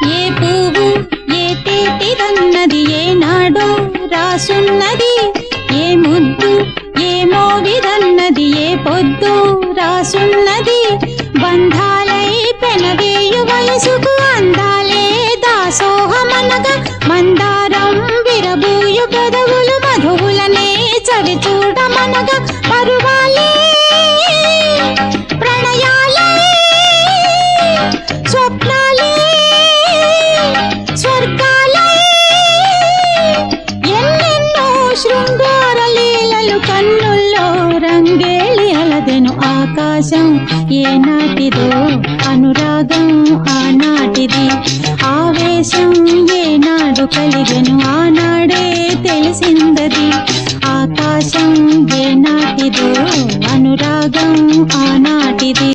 ఏ పువ్వు ఏ తేటిదన్నది ఏనాడో రాసున్నది, ఏ ముద్దు ఏ మోవిదన్నది ఏ పొద్దు రాసున్నది. బంధాలై పెనవేయు వయసుకు అందాలే దాసోహమనగా, మందారం విరబూయు పెదవులు మధువులనే చవి చూడమనగా. పరువాలే ప్రణయాలే స్వప్నాలే స్వర్గాలే, ఎన్నెన్నో శృంగార లీలలు కన్నుల్లో రంగేలి అలదెను. ఆకాశం ఏనాటిదో అనురాగం ఆనాటిది, ఆవేశం ఏనాడు కలిగెను ఆనాడే తెలిసిందది. ఆకాశం ఏనాటిదో అనురాగం ఆనాటిది.